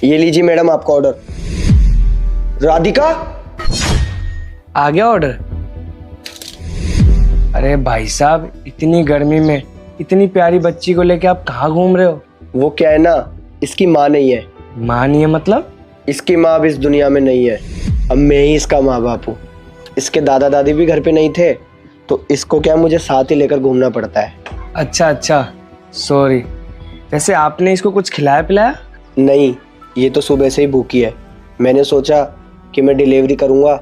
ये लीजिए मैडम आपका ऑर्डर। राधिका, आ गया ऑर्डर। अरे भाई साहब, इतनी गर्मी में इतनी प्यारी बच्ची को लेके आप कहाँ घूम रहे हो? वो क्या है ना, इसकी माँ नहीं है। माँ नहीं है मतलब? इसकी माँ अब इस दुनिया में नहीं है, अब मैं ही इसका माँ बाप हूँ। इसके दादा दादी भी घर पे नहीं थे, तो इसको क्या मुझे साथ ही लेकर घूमना पड़ता है। अच्छा अच्छा, सॉरी। वैसे आपने इसको कुछ खिलाया पिलाया? नहीं, ये तो सुबह से ही भूखी है। मैंने सोचा कि मैं डिलीवरी करूँगा,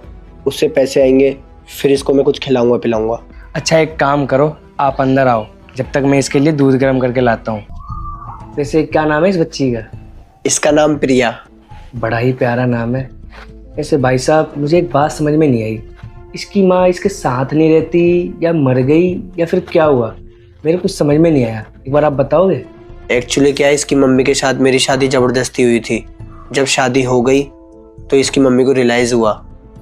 उससे पैसे आएंगे, फिर इसको मैं कुछ खिलाऊंगा पिलाऊंगा। अच्छा, एक काम करो, आप अंदर आओ जब तक मैं इसके लिए दूध गर्म करके लाता हूँ। वैसे क्या नाम है इस बच्ची का? इसका नाम प्रिया। बड़ा ही प्यारा नाम है। वैसे भाई साहब, मुझे एक बात समझ में नहीं आई, इसकी माँ इसके साथ नहीं रहती या मर गई या फिर क्या हुआ? मेरे कुछ समझ में नहीं आया, एक बार आप बताओगे? एक्चुअली क्या है, इसकी मम्मी के साथ मेरी शादी ज़बरदस्ती हुई थी। जब शादी हो गई तो इसकी मम्मी को रियलाइज़ हुआ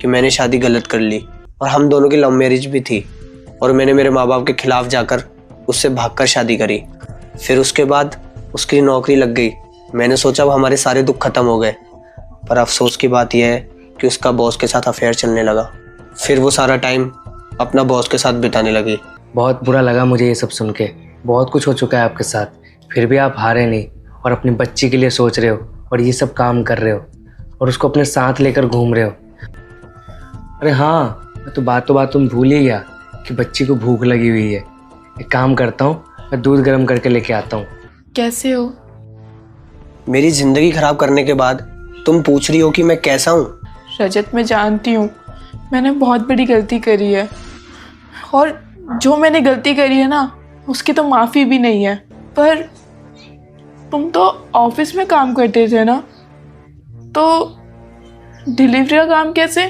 कि मैंने शादी गलत कर ली, और हम दोनों की लव मैरिज भी थी, और मैंने मेरे माँ बाप के खिलाफ जाकर उससे भागकर शादी करी। फिर उसके बाद उसकी नौकरी लग गई। मैंने सोचा अब हमारे सारे दुख खत्म हो गए, पर अफसोस की बात यह है कि उसका बॉस के साथ अफेयर चलने लगा। फिर वो सारा टाइम अपना बॉस के साथ बिताने लगी। बहुत बुरा लगा मुझे ये सब सुन के। बहुत कुछ हो चुका है आपके साथ, फिर भी आप हारे नहीं और अपनी बच्ची के लिए सोच रहे हो और ये सब काम कर रहे हो और उसको अपने साथ लेकर घूम रहे हो। अरे हाँ, मैं तो बातों तुम भूल ही गया कि बच्ची को भूख लगी हुई है। एक काम करता हूँ, मैं दूध गर्म करके लेके आता हूँ। कैसे हो? मेरी ज़िंदगी ख़राब करने के बाद तुम पूछ रही हो कि मैं कैसा हूँ? रजत, मैं जानती हूँ मैंने बहुत बड़ी गलती करी है, और जो मैंने गलती करी है ना, उसकी तो माफ़ी भी नहीं है। पर तुम तो ऑफिस में काम करते थे ना, तो डिलीवरी का काम कैसे?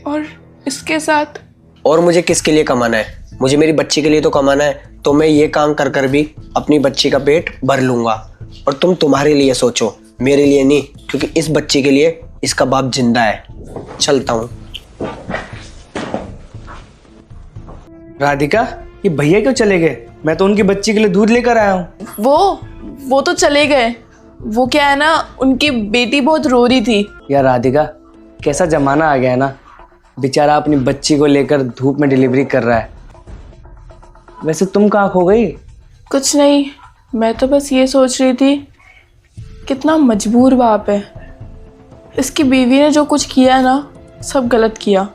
और इसके साथ? और मुझे किसके लिए कमाना है? मुझे मेरी बच्ची के लिए तो कमाना है, तो मैं ये काम कर कर भी अपनी बच्ची का पेट भर लूँगा। और तुम तुम्हारे लिए सोचो, मेरे लिए नहीं, क्योंकि इस बच्ची के लिए इसका बाप जिंदा है। चलता हूँ। राधिका, ये भैया क्यों चले गए? मैं तो उनकी बच्ची के लिए दूध लेकर आया हूँ। वो तो चले गए। वो क्या है ना, उनकी बेटी बहुत रो रही थी। यार राधिका, कैसा जमाना आ गया है ना, बेचारा अपनी बच्ची को लेकर धूप में डिलीवरी कर रहा है। वैसे तुम कहाँ खो गई? कुछ नहीं, मैं तो बस ये सोच रही थी कितना मजबूर बाप है। इसकी बीवी ने जो कुछ किया ना, सब गलत किया।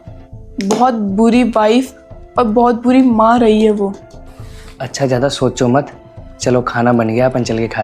बहुत बुरी वाइफ और बहुत बुरी माँ रही है वो। अच्छा, ज़्यादा सोचो मत, चलो खाना बन गया, अपन चल के खा।